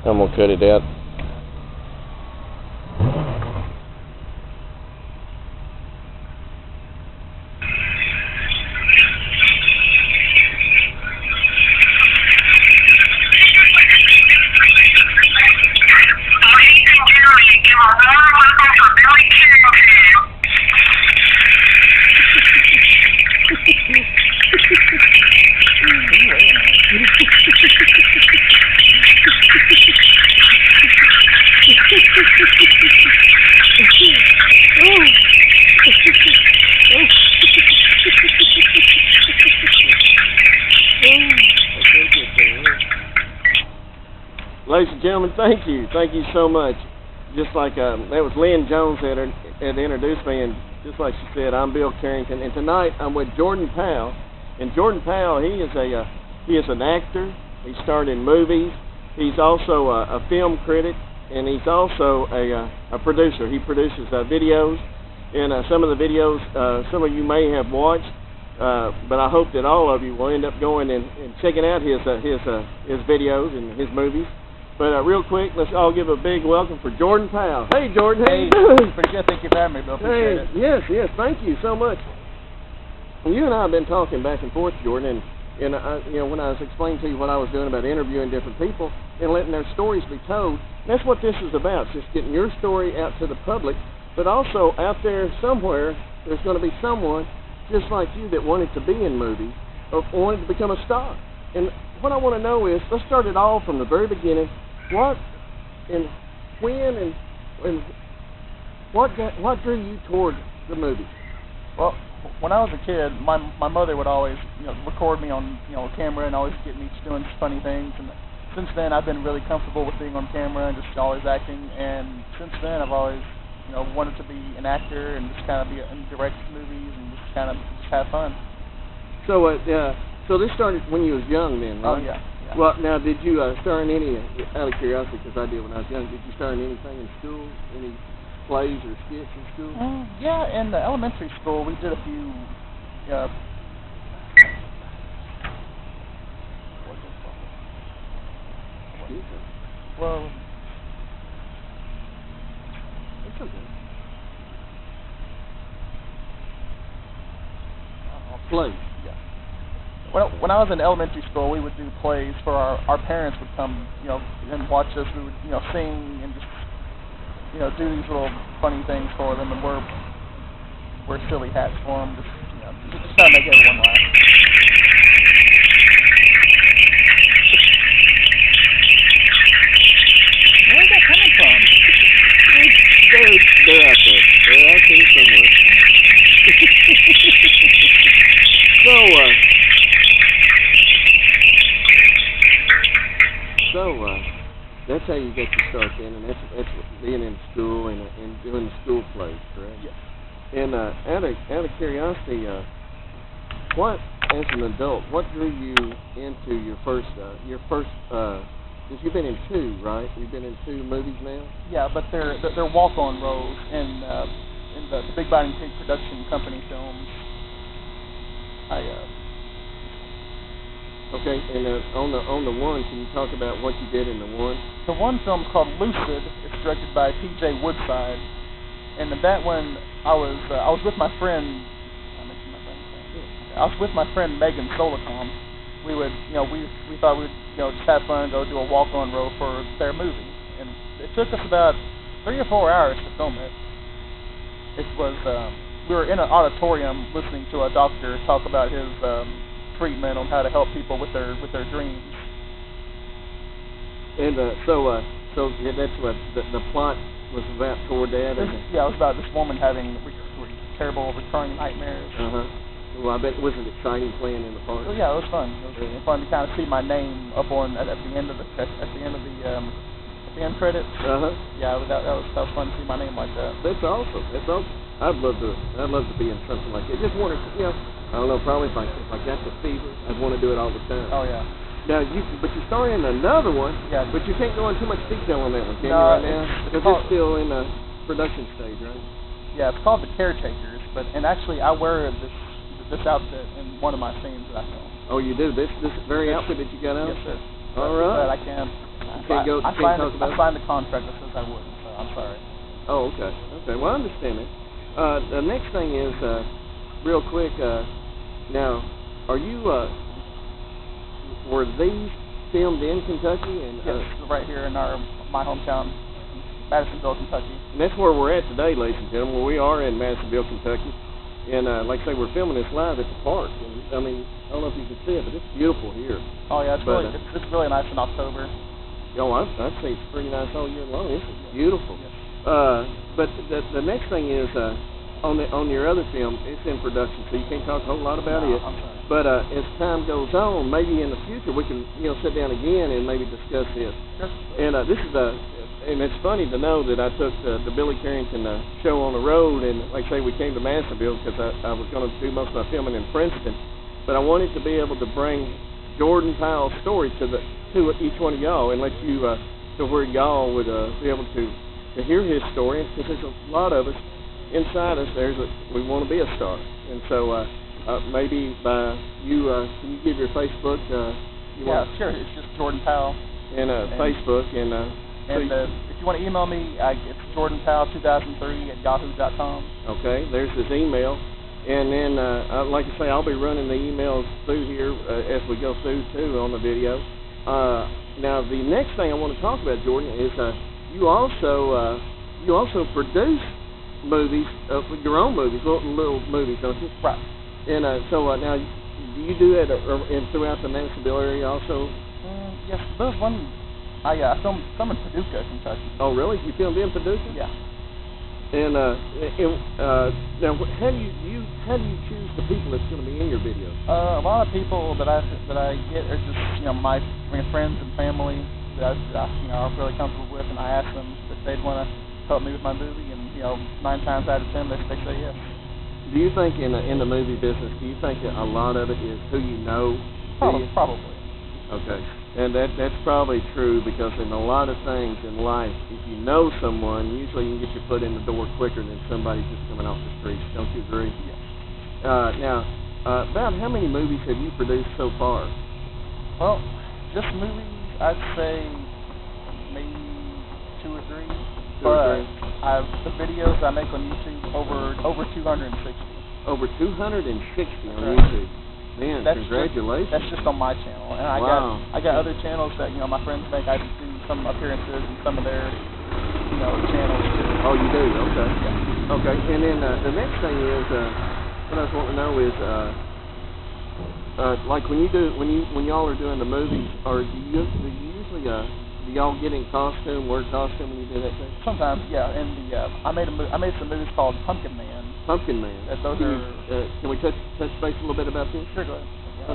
I'm going to cut it out. Ladies and gentlemen, thank you. Thank you so much. Just like that was Lynn Jones that had introduced me, and just like she said, I'm Bill Carrington, and tonight I'm with Jordan Powell. And Jordan Powell, he is an actor. He starred in movies. He's also a film critic, and he's also a producer. He produces videos, and some of the videos some of you may have watched, but I hope that all of you will end up going and checking out his videos and his movies. But real quick, let's all give a big welcome for Jordan Powell. Hey, Jordan. How you doing? Pretty good. Thank you for having me, Bill. Appreciate it. Yes. Thank you so much. Well, you and I have been talking back and forth, Jordan, and when I was explaining to you what I was doing about interviewing different people and letting their stories be told, that's what this is about. It's just getting your story out to the public, but also out there somewhere, there's going to be someone just like you that wanted to be in movies or wanted to become a star. And what I want to know is, let's start it all from the very beginning. What and when and what drew you toward the movies? Well, when I was a kid, my mother would always record me on camera and always get me doing funny things. And since then, I've been really comfortable with being on camera and just always acting. And since then, I've always wanted to be an actor and just kind of direct movies and just kind of have fun. So so this started when you was young, then, right? Oh yeah. Well, now, did you star in any, out of curiosity, because I did when I was young, did you star in anything in school, any plays or skits in school? Yeah, in the elementary school, we did a few, well, it's okay. Plays. When I was in elementary school, we would do plays for our parents would come, and watch us. We would, sing and just, do these little funny things for them, and wear silly hats for them, just try to make everyone laugh. Where's that coming from? They're out there. They're out there somewhere. So that's how you get your start then, and that's being in school and doing the school plays, correct? Yes. And out of curiosity, what as an adult, what drew you into your first? Because you've been in two, right? You've been in two movies now. Yeah, but they're walk-on roles in the Big Biting Pig production company films. Okay, and on the one, can you talk about what you did in the one? The one film's called Lucid. It's directed by P.J. Woodside, and in that one, I was with my friend. I was with my friend Megan Solicom. We would, we thought we'd, just have fun, go do a walk-on role for their movie, and it took us about 3 or 4 hours to film it. It was we were in an auditorium listening to a doctor talk about his treatment on how to help people with their dreams. And so that's what the plot was about toward that. Yeah, it was about this woman having terrible recurring nightmares. Well, I bet it wasn't exciting playing in the park. Well, yeah, it was fun. It was fun to kind of see my name up on at the end of the end credits. Yeah, that was fun to see my name like that. That's awesome. I'd love to be in something like that. Just want to, I don't know, probably if I got the fever, I'd want to do it all the time. Oh yeah. Now but you're starring in another one. Yeah. But you can't go into too much detail on that one, can you, right now? Because it's still in the production stage, right? Yeah, it's called The Caretakers. And actually, I wear this outfit in one of my scenes that I film. Oh, you do? This very outfit that you got on? Yes, sir. All right. But I can't. I signed the contract that says I wouldn't, so I'm sorry. Oh, okay. Okay. Well, I understand it. The next thing is, real quick. Now, are you? Were these filmed in Kentucky? And yes, right here in my hometown, Madisonville, Kentucky. And that's where we're at today, ladies and gentlemen. We are in Madisonville, Kentucky. And like I say, we're filming this live at the park. And, I mean, I don't know if you can see it, but it's beautiful here. Oh, yeah, it's really nice in October. Oh, I'd say it's pretty nice all year long. It's beautiful. Yes. But the next thing is, on your other film, it's in production, so you can't talk a whole lot about it. I'm sorry. But as time goes on, maybe in the future we can sit down again and maybe discuss this. Sure. And this is and it's funny to know that I took the Billy Carrington show on the road, and like I say, we came to Madisonville because I was going to do most of my filming in Princeton, but I wanted to be able to bring Jordan Powell's story to each one of y'all and let you to where y'all would be able to hear his story, because there's a lot of us inside us. We want to be a star, and so maybe by you, can you give your Facebook? Sure. It's just Jordan Powell. And Facebook and. And if you want to email me, it's jordanpowell2003@yahoo.com. Okay, there's his email. And then, like I say, I'll be running the emails through here as we go through, too, on the video. Now, the next thing I want to talk about, Jordan, is you also produce movies, your own movies, little movies, don't you? Right. And so now, do you do that throughout the Madisonville area also? Yes, there's one. I filmed some in Paducah, Kentucky. Oh, really? You filmed in Paducah? Yeah. And now, how do you choose the people that's going to be in your videos? A lot of people that I get are just my friends and family that I'm really comfortable with, and I ask them if they'd want to help me with my movie, and 9 times out of 10 they say yes. Do you think in the movie business, do you think that a lot of it is who you know? Probably. Okay. And that's probably true, because in a lot of things in life, if you know someone, usually you can get your foot in the door quicker than somebody just coming off the streets. Don't you agree? Yes. Now, about how many movies have you produced so far? Well, just movies, I'd say maybe 2 or 3. The videos I make on YouTube, over 260. Over 260 on YouTube. Man, congratulations. That's just on my channel, and wow. I got other channels that my friends make. I do some appearances in some of their channels too. Oh, you do? Okay. Yeah. Okay, and then the next thing is what I was wanting to know is like when y'all are doing the movies, or do you usually do y'all get in costume, wear costume when you do that thing? Sometimes, yeah. And I made some movies called Pumpkin Man. Pumpkin Man. Can we touch base a little bit about this? Sure, go ahead.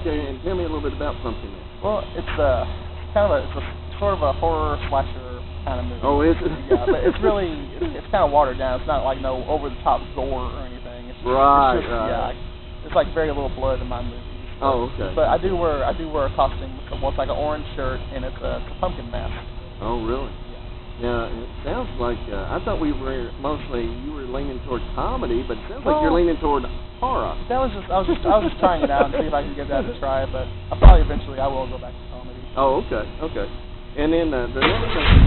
Okay, and tell me a little bit about Pumpkin Man. Well, it's sort of a horror slasher kind of movie. Oh, is it? Yeah, but it's really it's kind of watered down. It's not like no over the top gore or anything. It's just, right. Yeah, it's like very little blood in my movies. Oh, okay. But I do wear a costume. Well, it's like an orange shirt, and it's a pumpkin mask. Oh, really? Yeah, it sounds like I thought you were leaning toward comedy, but it sounds like you're leaning toward horror. I was just trying it out and see if I can give that a try, but I will go back to comedy. Oh, okay. And then the next thing,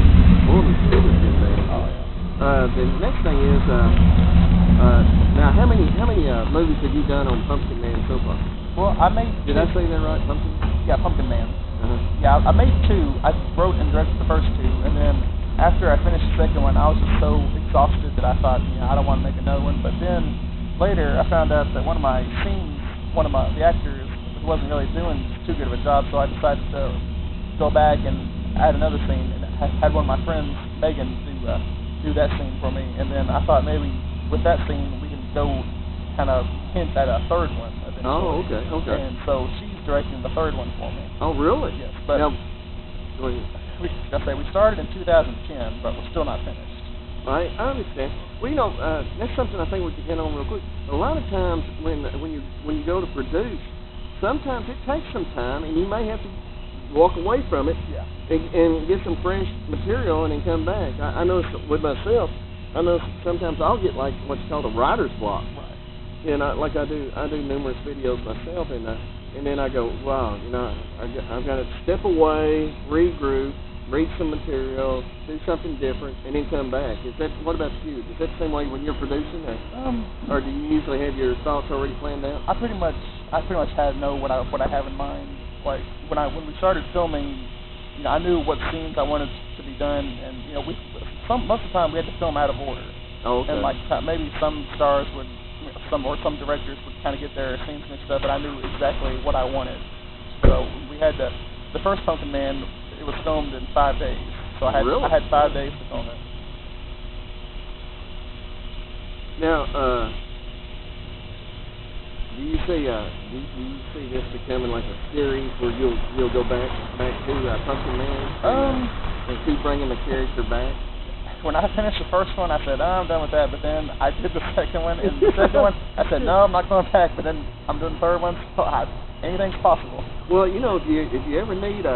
the next thing is now how many movies have you done on Pumpkin Man so far? Well, I made. Did I say that right, Pumpkin? Yeah, Pumpkin Man. Uh-huh. Yeah, I made 2. I wrote and directed the first 2, and then after I finished the second one, I was just so exhausted that I thought, I don't want to make another one. But then later, I found out that one of the actors wasn't really doing too good of a job, so I decided to go back and add another scene, and had one of my friends, Megan, do that scene for me. And then I thought maybe with that scene we can go kind of hint at a third one eventually. Oh, okay. And so she's directing the third one for me. Oh, really? Yes. But now, we started in 2010, but we're still not finished. I understand. Well, that's something I think we can hit on real quick. A lot of times when you go to produce, sometimes it takes some time, and you may have to walk away from it and get some fresh material and then come back. I know with myself, I know sometimes I'll get like what's called a writer's block. Right. And I do numerous videos myself, and and then I go, wow, I've got to step away, regroup, read some material, do something different, and then come back. What about you? Is that the same way when you're producing, or do you usually have your thoughts already planned out? I pretty much know what I have in mind. Like when we started filming, I knew what scenes I wanted to be done, and most of the time we had to film out of order. Oh, okay. And like maybe some stars would, some directors would kind of get their scenes mixed up, but I knew exactly what I wanted. So we had the first Pumpkin Man. It was filmed in 5 days, so I had 5 days to film it. Now, do you see this becoming like a series where you'll go back to Pumpkin Man and keep bringing the character back? When I finished the first one, I said, I'm done with that. But then I did the second one, and the second one, I said, no, I'm not going back. But then I'm doing the third one, so anything's possible. Well, if you ever need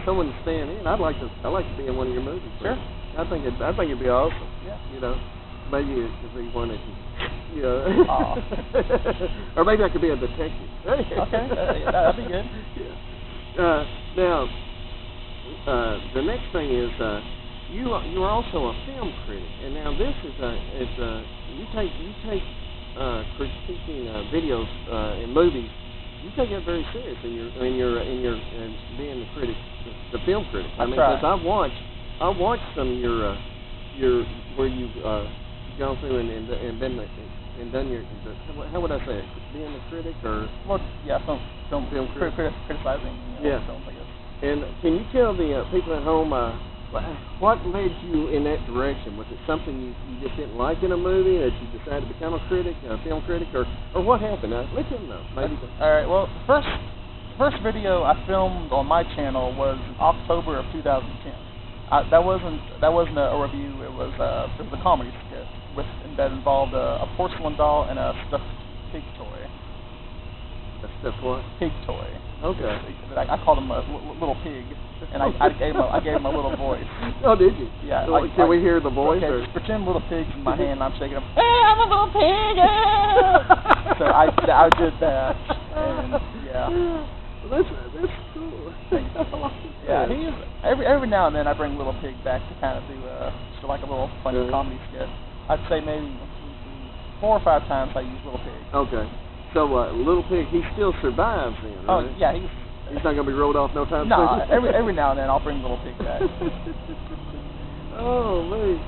someone to stand in, I'd like to be in one of your movies. Sure. I think it'd be awesome. Yeah. Maybe it could be one that or maybe I could be a detective. Okay, that'd be good. Yeah. Now, the next thing is. You are also a film critic, and now this is you take critiquing videos in movies. You take that very serious in your being the critic, the film critic. I mean, because I've watched some of your where you've gone through and done your how would I say it? Being a critic or film critic, criticizing films, I guess. And can you tell the people at home? What led you in that direction? Was it something you just didn't like in a movie that you decided to become a film critic, or what happened? Let them know. Maybe. All right. Well, the first video I filmed on my channel was in October of 2010. That wasn't a review. It was a comedy skit that involved a porcelain doll and a stuffed pig toy. A stuffed what? Pig toy. Okay. I called him a little pig, and I gave him a little voice. Oh, did you? Yeah. So, can we hear the voice? Okay, or? Just pretend little pig's in my hand, and I'm shaking him. Hey, I'm a little pig! So I did that, and Well, that's cool. Yeah, every now and then I bring Little Pig back to kind of do just like a little funny comedy skit. I'd say maybe 4 or 5 times I use Little Pig. Okay. So, Little Pig, he still survives then, right? Oh, yeah, he's not going to be rolled off no time soon? No, every now and then I'll bring Little Pig back. Oh, man.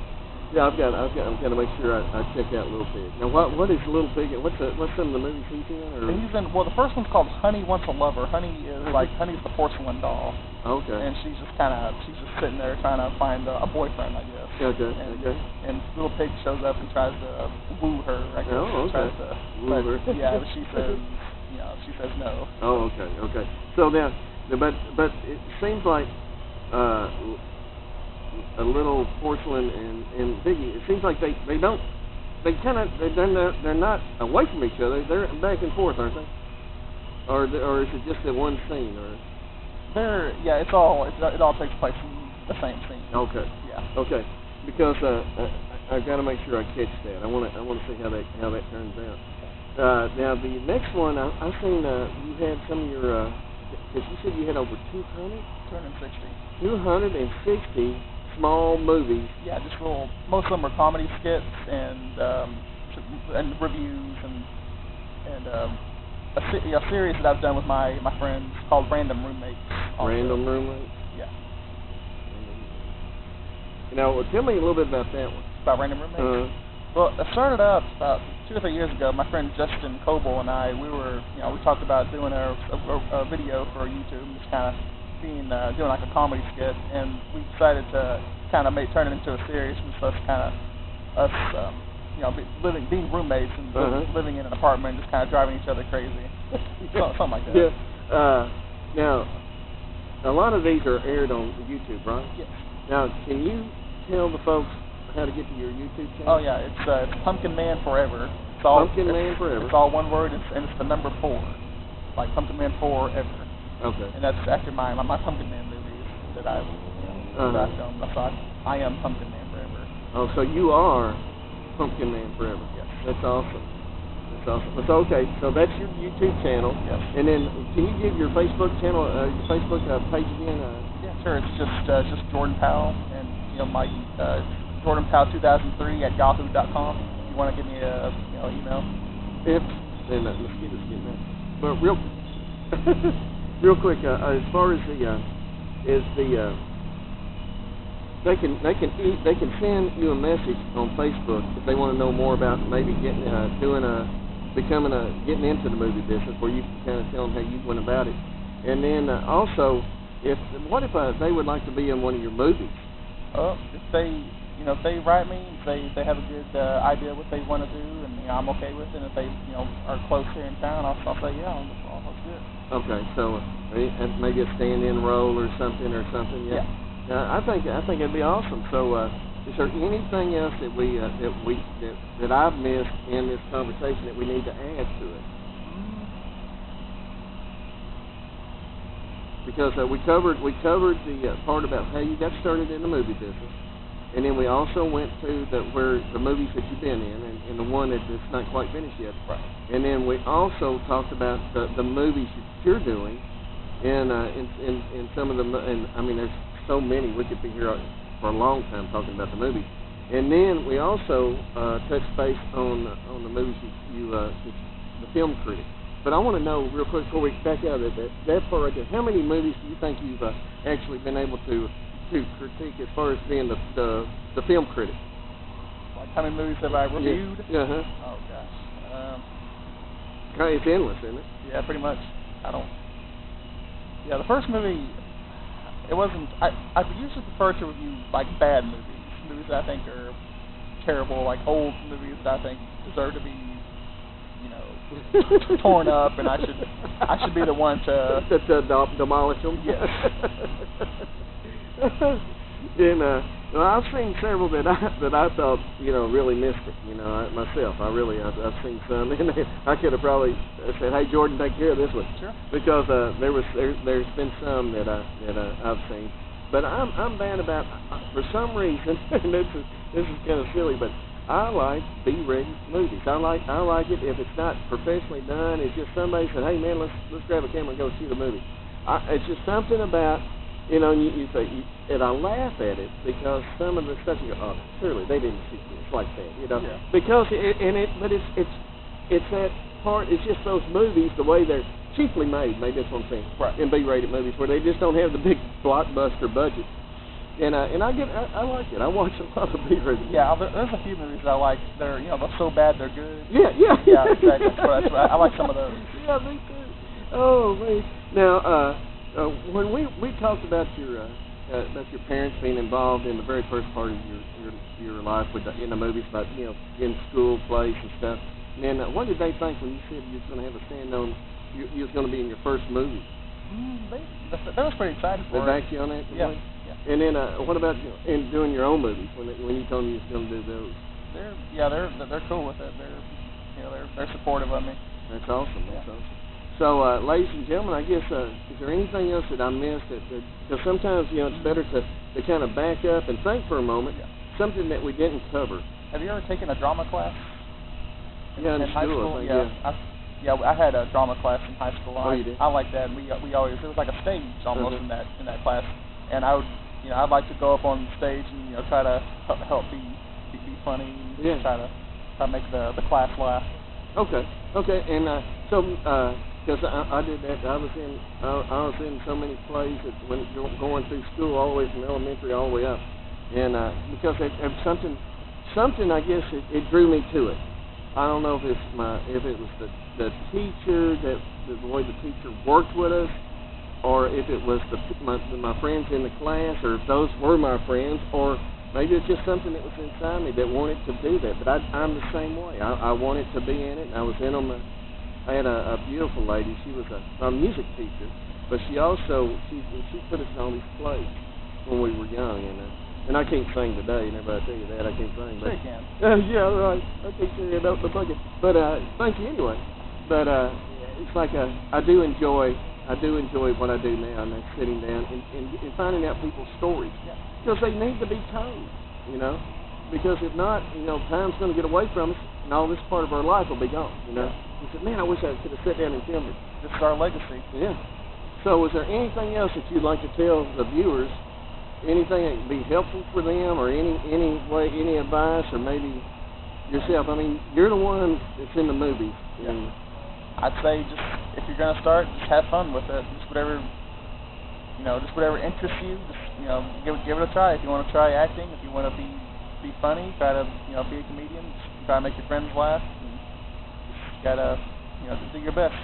Yeah, I'm gonna make sure I check out Little Pig. Now, what is Little Pig? What's some of the movies he's in? Or? He's in. Well, the first one's called Honey Wants a Lover. Honey's the porcelain doll. Okay. And she's just sitting there trying to find a boyfriend, I guess. Okay. And Little Pig shows up and tries to woo her. I guess. Oh, okay. Woo her. Yeah, but she says, she says no. Oh, okay. So now, but it seems like. A little porcelain and Biggie. It seems like they're not away from each other. They're back and forth, aren't they? Or is it just the one scene? Or it all takes place in the same scene. Okay. Yeah. Okay. Because I've got to make sure I catch that. I want to see how that turns out. Now the next one I've seen you had some of your because you said you had over 260 small movies. Yeah, just little. Most of them are comedy skits and reviews and a series that I've done with my friends called Random Roommates. Also. Random Roommates. Yeah. Now, tell me a little bit about that one. About Random Roommates. Well, it started out about 2 or 3 years ago. My friend Justin Coble and I, we talked about doing a video for YouTube, just kind of doing like a comedy skit, and we decided to kind of turn it into a series. Just being roommates and living in an apartment, just kind of driving each other crazy, something like that. Yeah. Now, a lot of these are aired on YouTube, right? Yes. Now, can you tell the folks how to get to your YouTube channel? Oh yeah, it's Pumpkin Man Forever. Pumpkin Man Forever. It's all one word, and it's the number 4, like Pumpkin Man Forever. Okay. And that's after my Pumpkin Man movies that I've filmed. So I am Pumpkin Man Forever. Oh, so you are Pumpkin Man Forever. Yes. That's awesome. That's awesome. So, okay, so that's your YouTube channel. Yes. And then can you give your Facebook channel, your Facebook page again? Yeah, sure. It's just Jordan Powell, and my Jordan Powell 2003 at yahoo.com. If you want to give me a email. Then let's get that. But real quick, as far as they can send you a message on Facebook if they want to know more about maybe getting into the movie business, where you can kind of tell them how you went about it. And then also, what if they would like to be in one of your movies? If they write me, they have a good idea what they want to do, and I'm okay with it. And if they are close here in town, I'll say yeah, I'll do it. Okay, so maybe a stand-in role or something. Yeah. I think it'd be awesome. So, is there anything else that I've missed in this conversation that we need to add to it? Because we covered the part about how you got started in the movie business, and then we also went to the movies that you've been in, and the one that's not quite finished yet. Right. And then we also talked about the movies that you're doing, and in some of them, and I mean there's so many. We could be here for a long time talking about the movies. And then we also touched base on the movies the film critic. But I want to know real quick before we back out of that part right there, how many movies do you think you've actually been able to critique as far as being the film critic? Like how many movies have I reviewed? Yeah. Oh gosh. It's endless, isn't it? Yeah, pretty much. The first movie, it wasn't. I usually prefer to review like bad movies that I think are terrible, like old movies that I think deserve to be, torn up, and I should be the one to demolish them. Yes. And I've seen several that I thought really missed it. Myself, I've seen some, and I could have probably said, "Hey, Jordan, take care of this one," sure, because there's been some that I've seen, but I'm bad about for some reason. And this is kind of silly, but I like B-rated movies. I like it if it's not professionally done. It's just somebody said, "Hey man, let's grab a camera and go shoot a movie." It's just something about. You say, and I laugh at it because some of the stuff you go, oh, surely they didn't shoot this like that, Yeah. Because it's that part. It's just those movies, the way they're cheaply made. Maybe that's what I'm saying. Right. In B-rated movies where they just don't have the big blockbuster budget. And I like it. I watch a lot of B-rated. Yeah, there's a few movies that I like. They're they're so bad they're good. Yeah, exactly. That's right. I like some of those. Yeah, me too. Oh man. Now. When we talked about your parents being involved in the very first part of your life in the movies, about in school plays and stuff, and then what did they think when you said you was going to have a stand on you was going to be in your first movie? That was pretty exciting for them. They backed you on that? Yeah. And then what about in doing your own movies when you told them you was going to do those? They're cool with it. They're supportive of me. That's awesome. That's awesome. So, ladies and gentlemen, I guess, is there anything else that I missed? Because sometimes, it's better to kind of back up and think for a moment, something that we didn't cover. Have you ever taken a drama class? In high school? I think, I had a drama class in high school. You did? I like that. And we always, it was like a stage almost in that class. And I'd like to go up on stage and, try to help be funny and try to make the class laugh. Okay, and because I did that. I was in so many plays that when going through school, all the way from elementary all the way up, and because it something I guess it drew me to it. I don't know if it was the teacher the way the teacher worked with us, or if it was my friends in the class, or if those were my friends, or maybe it's just something that was inside me that wanted to do that. But I'm the same way. I wanted to be in it. And I was in them. I had a beautiful lady. She was a music teacher, but she put us in all these plays when we were young, and I can't sing today. And everybody tell you that I can't sing. But, sure you can. Yeah, right. I can't sing it up the bucket. But thank you anyway. But it's like I do enjoy what I do now, and that's sitting down and finding out people's stories because they need to be told. because if not, time's going to get away from us, and all this part of our life will be gone. He said, man, I wish I could have sat down and filmed it. This is our legacy. Yeah. So, is there anything else that you'd like to tell the viewers? Anything that would be helpful for them, or any advice, or maybe yourself? I mean, you're the one that's in the movies. Yeah. I'd say just if you're gonna start, just have fun with it. Just whatever interests you. Just give it a try. If you want to try acting, if you want to be funny, try to be a comedian. Just try to make your friends laugh. And just gotta just do your best.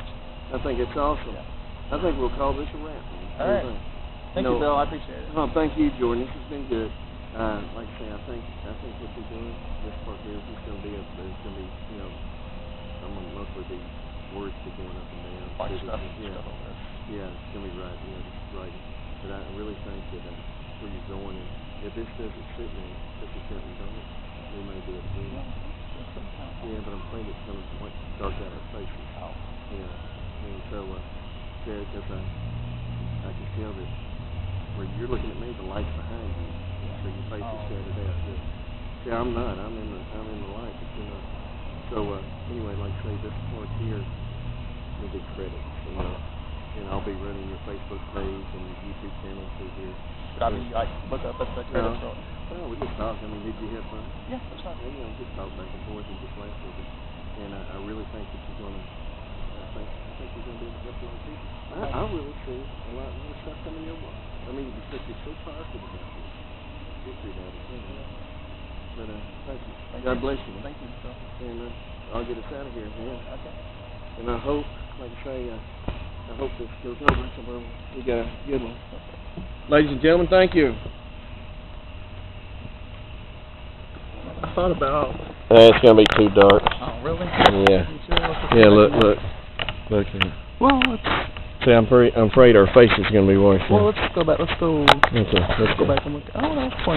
I think it's awesome. Yeah. I think we'll call this a wrap. All right. Thank you, Bill. I appreciate it. Oh, thank you, Jordan. This has been good. Like I say, I think what you're doing, this part here, is going to be I'm going to mostly be words be going up and down. Watch stuff. Yeah, it's going to be right. Just writing. But I really think that where you're going, and if this doesn't fit me, if it doesn't go, we may do it again. Yeah, but I'm afraid it's going to dark out our faces. Oh. Yeah, and so, because I can tell that where you're looking at me, the light's behind you, so your face is shaded out. See, I'm not. I'm in the light, but you're not. So anyway, like I say, this part here will be credits, and I'll be running your Facebook page and your YouTube channel through here. Should I be look up at the credits? Well, we just talked. I mean, did you have fun? Yeah, that's fine. Just talk back and forth and just laugh with it. And I really think that you're going to. I think you're going to be able to help a lot of people. I really see a lot more stuff coming your way. I mean, because you're so positive about this. History about it. But thank you. God bless you. Thank you. And I'll get us out of here. Yeah. Okay. And I hope, like I say, I hope this goes over somewhere. We got a good one. Ladies and gentlemen, thank you. I thought about. It's gonna be too dark. Oh, really? Yeah. Yeah. Look. Well, let's. See, I'm afraid our face is gonna be worse. Well, let's go back. Let's go. Okay. Let's go back and look. Oh, that's funny.